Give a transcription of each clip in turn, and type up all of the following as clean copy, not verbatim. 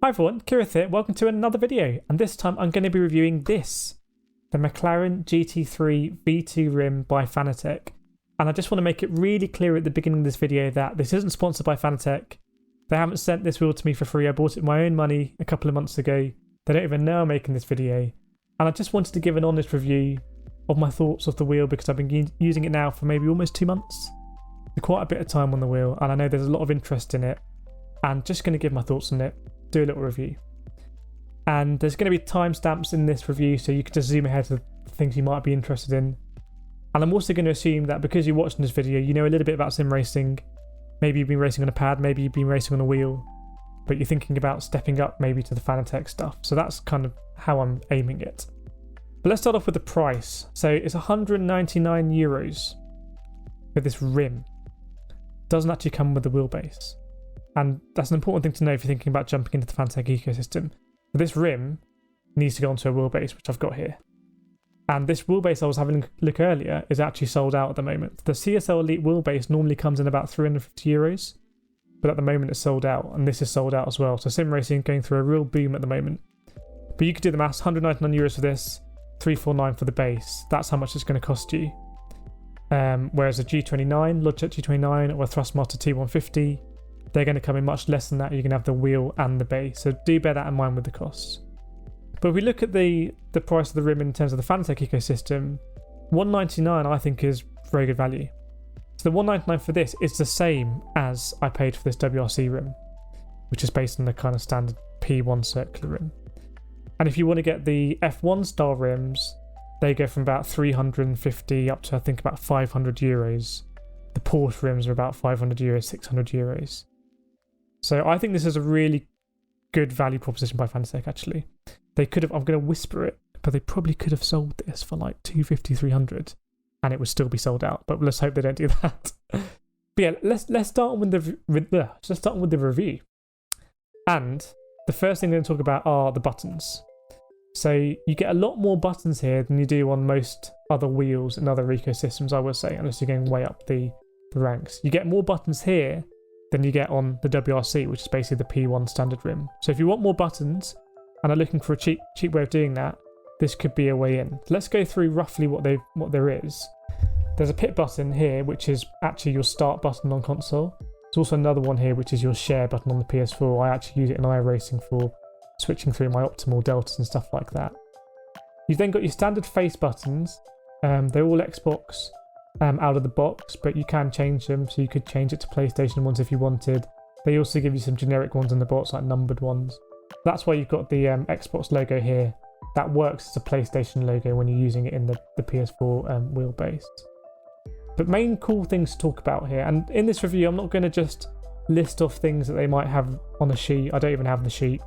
Hi everyone, Kireth here, welcome to another video, and this time I'm going to be reviewing this, the McLaren GT3 V2 rim by Fanatec. And I just want to make it really clear at the beginning of this video that this isn't sponsored by Fanatec. They haven't sent this wheel to me for free. I bought it with my own money a couple of months ago. They don't even know I'm making this video. And I just wanted to give an honest review of my thoughts of the wheel because I've been using it now for maybe almost 2 months. So quite a bit of time on the wheel, and I know there's a lot of interest in it. And just going to give my thoughts on it, do a little review. And there's going to be timestamps in this review, so you can just zoom ahead to the things you might be interested in. And I'm also going to assume that because you're watching this video, you know a little bit about sim racing. Maybe you've been racing on a pad, maybe you've been racing on a wheel, but you're thinking about stepping up maybe to the Fanatec stuff. So that's kind of how I'm aiming it. But let's start off with the price. So it's 199 euros for this rim. Doesn't actually come with the wheelbase. And that's an important thing to know if you're thinking about jumping into the Fanatec ecosystem. But this rim needs to go onto a wheelbase, which I've got here. And this wheelbase I was having a look earlier is actually sold out at the moment. The CSL Elite wheelbase normally comes in about 350 euros, but at the moment it's sold out, and this is sold out as well. So sim racing going through a real boom at the moment. But you could do the maths, 199 euros for this, 349 for the base. That's how much it's going to cost you. Whereas a G29, Logitech G29 or a Thrustmaster T150, they're going to come in much less than that. You're going to have the wheel and the base, so do bear that in mind with the costs. But if we look at the price of the rim in terms of the Fanatec ecosystem, 199 I think is very good value. So the 199 for this is the same as I paid for this WRC rim, which is based on the kind of standard P1 circular rim. And if you want to get the F1 style rims, they go from about 350 up to I think about 500 euros. The Porsche rims are about 500 euros, 600 euros. So I think this is a really good value proposition by Fanatec actually. They could have, I'm going to whisper it, but they probably could have sold this for like 250, 300 and it would still be sold out. But let's hope they don't do that. But yeah, let's start with the review. And the first thing we're going to talk about are the buttons. So you get a lot more buttons here than you do on most other wheels and other ecosystems, I would say, unless you're going way up the ranks. You get more buttons here than you get on the WRC, which is basically the P1 standard rim. So if you want more buttons and are looking for a cheap way of doing that, this could be a way in. So let's go through roughly what there is. There's a pit button here, which is actually your start button on console. There's also another one here, which is your share button on the PS4. I actually use it in iRacing for switching through my optimal deltas and stuff like that. You've then got your standard face buttons. They're all Xbox out of the box, but you can change them, so you could change it to PlayStation ones if you wanted. They also give you some generic ones in the box, like numbered ones. That's why you've got the Xbox logo here. That works as a PlayStation logo when you're using it in the PS4 wheelbase. But main cool things to talk about here, and in this review I'm not going to just list off things that they might have on a sheet. I don't even have the sheet.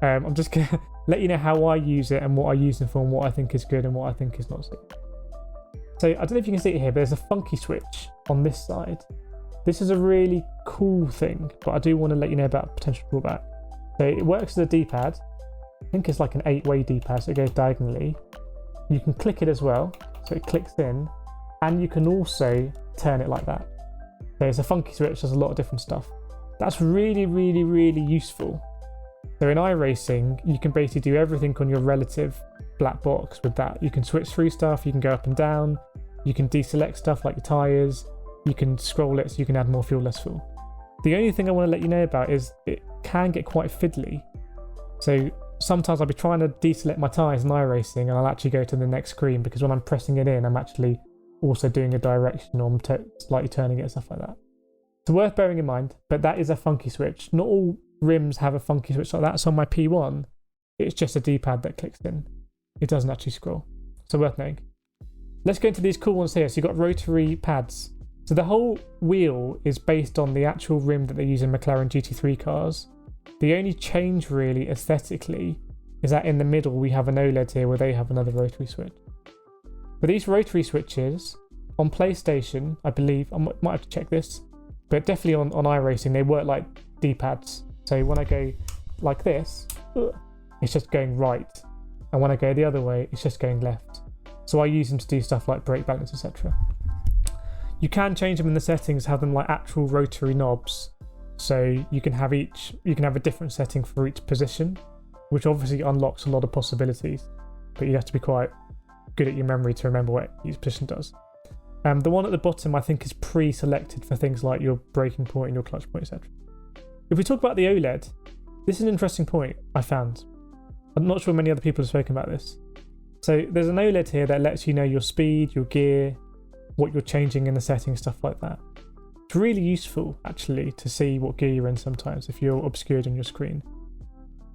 I'm just going to let you know how I use it and what I use it for and what I think is good and what I think is not so good. So I don't know if you can see it here, but there's a funky switch on this side. This is a really cool thing, but I do want to let you know about potential drawback. So it works as a D-pad. I think it's like an 8-way D-pad, so it goes diagonally. You can click it as well, so it clicks in, and you can also turn it like that. So it's a funky switch, does a lot of different stuff. That's really, really, really useful. So in iRacing, you can basically do everything on your relative black box with that. You can switch through stuff, you can go up and down, you can deselect stuff like your tyres, you can scroll it so you can add more fuel, less fuel. The only thing I want to let you know about is it can get quite fiddly. So sometimes I'll be trying to deselect my tyres in iRacing and I'll actually go to the next screen because when I'm pressing it in, I'm actually also doing a direction or I'm slightly turning it and stuff like that. So worth bearing in mind, but that is a funky switch. Not all rims have a funky switch like that. So on my P1, it's just a D-pad that clicks in. It doesn't actually scroll. So worth knowing. Let's go into these cool ones here. So you've got rotary pads. So the whole wheel is based on the actual rim that they use in McLaren GT3 cars. The only change really aesthetically is that in the middle we have an OLED here where they have another rotary switch. But these rotary switches on PlayStation, I believe, I might have to check this, but definitely on iRacing they work like D-pads. So when I go like this, it's just going right. And when I go the other way, it's just going left. So I use them to do stuff like brake balance, etc. You can change them in the settings, have them like actual rotary knobs. So you can have a different setting for each position, which obviously unlocks a lot of possibilities, but you have to be quite good at your memory to remember what each position does. The one at the bottom I think is pre-selected for things like your braking point and your clutch point, etc. If we talk about the OLED, this is an interesting point I found. I'm not sure many other people have spoken about this. So there's an OLED here that lets you know your speed, your gear, what you're changing in the settings, stuff like that. It's really useful actually to see what gear you're in sometimes if you're obscured on your screen.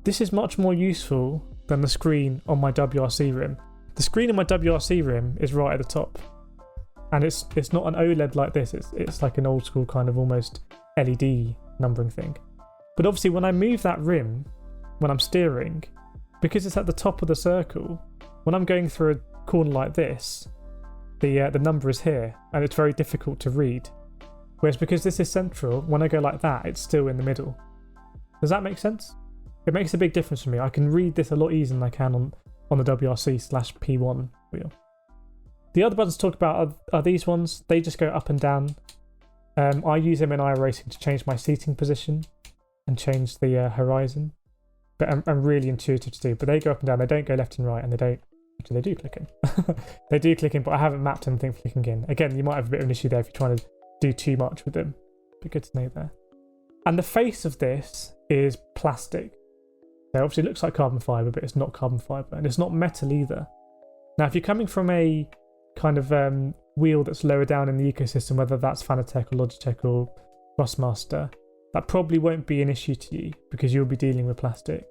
This is much more useful than the screen on my WRC rim. The screen on my WRC rim is right at the top. And it's not an OLED like this, it's like an old school kind of almost LED numbering thing. But obviously when I move that rim, when I'm steering, because it's at the top of the circle, when I'm going through a corner like this, the number is here and it's very difficult to read. Whereas because this is central, when I go like that, it's still in the middle. Does that make sense? It makes a big difference for me. I can read this a lot easier than I can on the WRC/P1 wheel. The other buttons to talk about are these ones. They just go up and down. I use them in iRacing to change my seating position and change the horizon. But I'm really intuitive to do. But they go up and down. They don't go left and right, and they don't. Actually, they do click in. They do click in, but I haven't mapped anything for clicking in. Again, you might have a bit of an issue there if you're trying to do too much with them. But good to know there. And the face of this is plastic. So obviously it looks like carbon fibre, but it's not carbon fibre. And it's not metal either. Now, if you're coming from a kind of wheel that's lower down in the ecosystem, whether that's Fanatec or Logitech or Thrustmaster, that probably won't be an issue to you because you'll be dealing with plastic.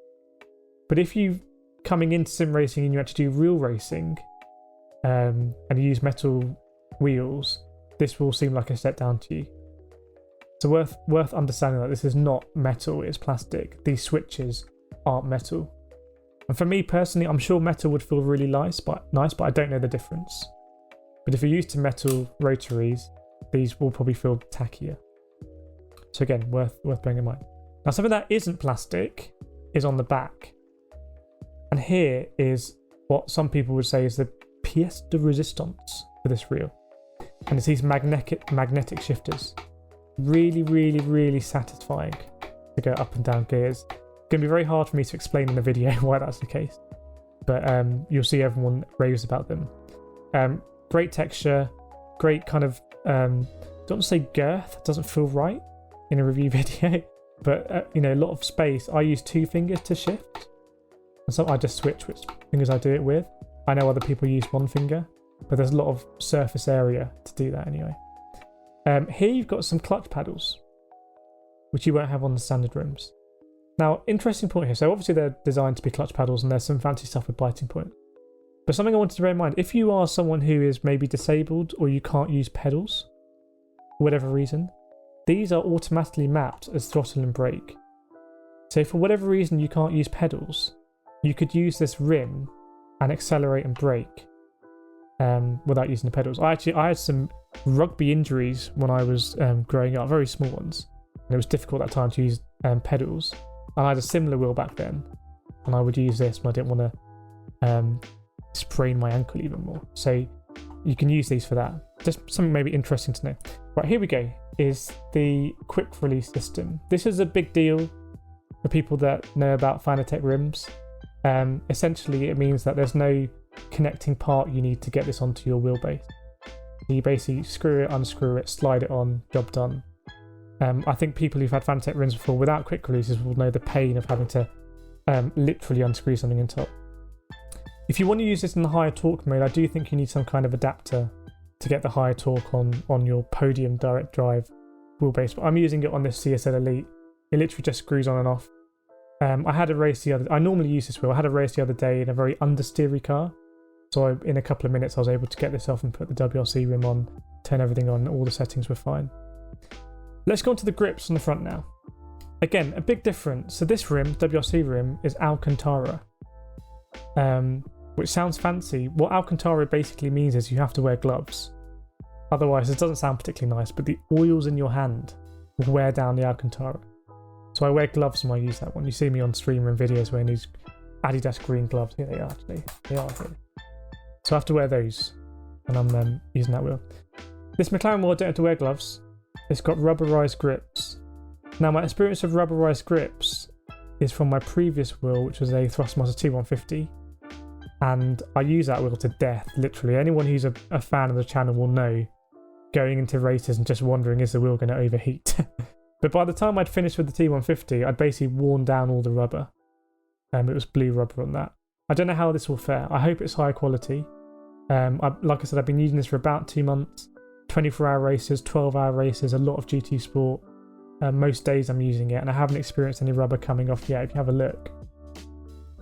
But if you coming into sim racing and you actually do real racing and you use metal wheels, this will seem like a step down to you. So worth understanding that this is not metal, it's plastic. These switches aren't metal. And for me personally, I'm sure metal would feel really nice, but I don't know the difference. But if you're used to metal rotaries, these will probably feel tackier. So again, worth bearing in mind. Now something that isn't plastic is on the back. And here is what some people would say is the pièce de résistance for this reel. And it's these magnetic shifters. Really, really, really satisfying to go up and down gears. It's going to be very hard for me to explain in the video why that's the case. But you'll see everyone raves about them. Great texture, great kind of, don't want to say girth, it doesn't feel right in a review video. But, a lot of space. I use 2 fingers to shift. And so I just switch which fingers I do it with. I know other people use 1 finger, but there's a lot of surface area to do that anyway. Here you've got some clutch paddles, which you won't have on the standard rims. Now, interesting point here. So obviously they're designed to be clutch paddles and there's some fancy stuff with biting point. But something I wanted to bear in mind, if you are someone who is maybe disabled or you can't use pedals, for whatever reason, these are automatically mapped as throttle and brake. So for whatever reason you can't use pedals, you could use this rim and accelerate and brake without using the pedals. I had some rugby injuries when I was growing up, very small ones. And it was difficult at that time to use pedals. And I had a similar wheel back then. And I would use this when I didn't want to sprain my ankle even more. So you can use these for that. Just something maybe interesting to know. Right, here we go, is the quick release system. This is a big deal for people that know about Fanatec rims. Essentially, it means that there's no connecting part you need to get this onto your wheelbase. You basically screw it, unscrew it, slide it on, job done. I think people who've had Fanatec rims before without quick releases will know the pain of having to literally unscrew something in top. If you want to use this in the higher torque mode, I do think you need some kind of adapter to get the higher torque on your podium direct drive wheelbase. But I'm using it on this CSL Elite. It literally just screws on and off. I had a race I normally use this wheel. I had a race the other day in a very understeery car. So in a couple of minutes I was able to get this off and put the WRC rim on, turn everything on, all the settings were fine. Let's go on to the grips on the front now. Again, a big difference. So this rim, WRC rim, is Alcantara. Which sounds fancy. What Alcantara basically means is you have to wear gloves. Otherwise, it doesn't sound particularly nice, but the oils in your hand will wear down the Alcantara. So I wear gloves when I use that one. You see me on streamer and videos wearing these Adidas green gloves. Here they are, actually. They are here. So I have to wear those when I'm using that wheel. This McLaren wheel, I don't have to wear gloves. It's got rubberized grips. Now my experience of rubberized grips is from my previous wheel, which was a Thrustmaster 2150, and I use that wheel to death, literally. Anyone who's a fan of the channel will know, going into races and just wondering, is the wheel going to overheat? But by the time I'd finished with the T150, I'd basically worn down all the rubber. It was blue rubber on that. I don't know how this will fare. I hope it's high quality. Like I said, I've been using this for about 2 months. 24-hour races, 12-hour races, a lot of GT Sport. Most days I'm using it, and I haven't experienced any rubber coming off yet. If you have a look,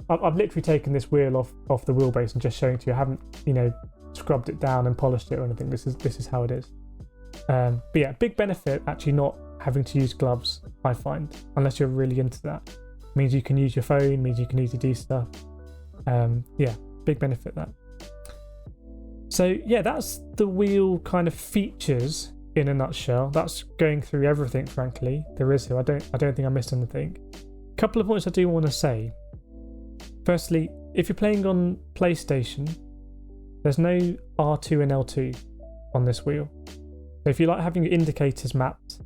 I've literally taken this wheel off the wheelbase and just showing to you. I haven't, scrubbed it down and polished it or anything. This is how it is. But yeah, big benefit actually not having to use gloves, I find, unless you're really into that. Means you can use your phone, means you can easily do stuff. Yeah, big benefit that. So yeah, that's the wheel kind of features in a nutshell. That's going through everything, frankly. There is here. I don't think I missed anything. A couple of points I do want to say. Firstly, if you're playing on PlayStation, there's no R2 and L2 on this wheel. So if you like having your indicators mapped,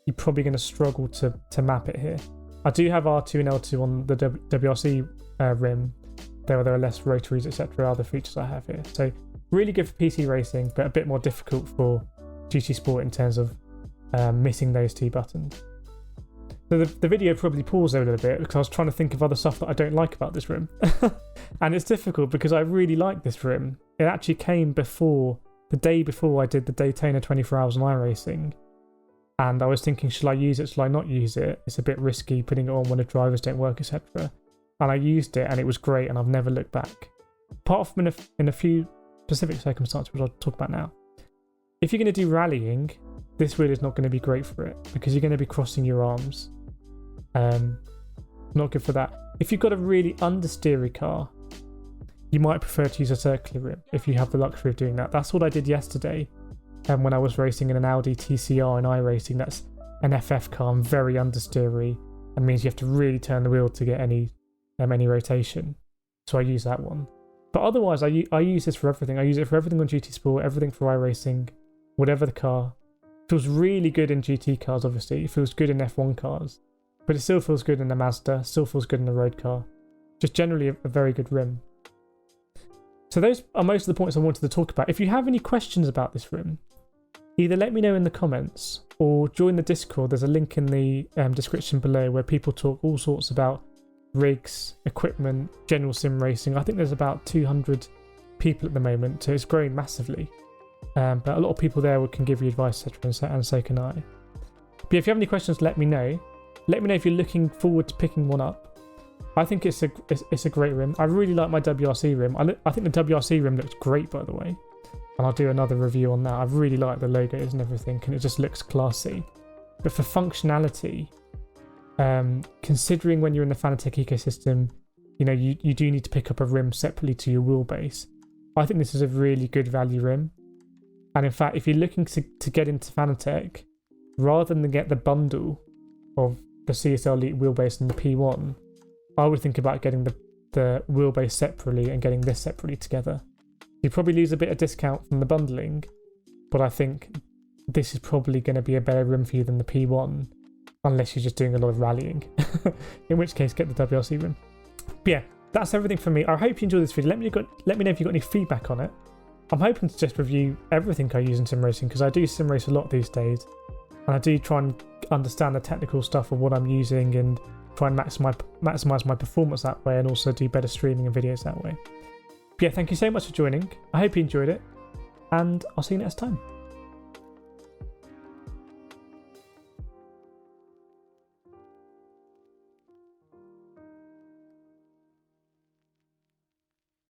you're probably going to struggle to map it here. I do have R2 and L2 on the WRC rim. There are less rotaries, etc. Other features I have here. So really good for PC racing, but a bit more difficult for GT Sport in terms of missing those two buttons. So the video probably paused there a little bit because I was trying to think of other stuff that I don't like about this rim. And it's difficult because I really like this rim. It actually came the day before I did the Daytona 24 hours on iRacing. And I was thinking, shall I use it? Shall I not use it? It's a bit risky putting it on when the drivers don't work, etc. And I used it and it was great and I've never looked back. Apart from in a few specific circumstances, which I'll talk about now. If you're going to do rallying, this wheel is not going to be great for it because you're going to be crossing your arms. Not good for that. If you've got a really understeery car, you might prefer to use a circular rim if you have the luxury of doing that. That's what I did yesterday when I was racing in an Audi TCR in iRacing. That's an FF car and very understeery, and means you have to really turn the wheel to get any rotation. So I use that one. But otherwise, I use this for everything. I use it for everything on GT Sport, everything for iRacing, whatever the car. It feels really good in GT cars, obviously. It feels good in F1 cars. But it still feels good in a Mazda, still feels good in a road car. Just generally a very good rim. So those are most of the points I wanted to talk about. If you have any questions about this rim, either let me know in the comments or join the Discord. There's a link in the description below where people talk all sorts about rigs, equipment, general sim racing. I think there's about 200 people at the moment, so it's growing massively. But a lot of people there can give you advice, etc., and so can I. But if you have any questions, let me know. Let me know if you're looking forward to picking one up. I think it's a great rim. I really like my WRC rim. I think the WRC rim looks great, by the way. And I'll do another review on that. I really like the logos and everything, and it just looks classy. But for functionality, considering when you're in the Fanatec ecosystem, you do need to pick up a rim separately to your wheelbase. I think this is a really good value rim. And in fact, if you're looking to get into Fanatec, rather than get the bundle of the CSL Elite wheelbase and the P1, I would think about getting the wheelbase separately and getting this separately together. You probably lose a bit of discount from the bundling, but I think this is probably going to be a better rim for you than the P1, unless you're just doing a lot of rallying, in which case get the WRC rim. But yeah, that's everything from me. I hope you enjoyed this video. Let me know if you've got any feedback on it. I'm hoping to just review everything I use in sim racing, because I do sim race a lot these days, and I do try and understand the technical stuff of what I'm using and try and maximize my performance that way, and also do better streaming and videos that way. But yeah, thank you so much for joining. I hope you enjoyed it, and I'll see you next time.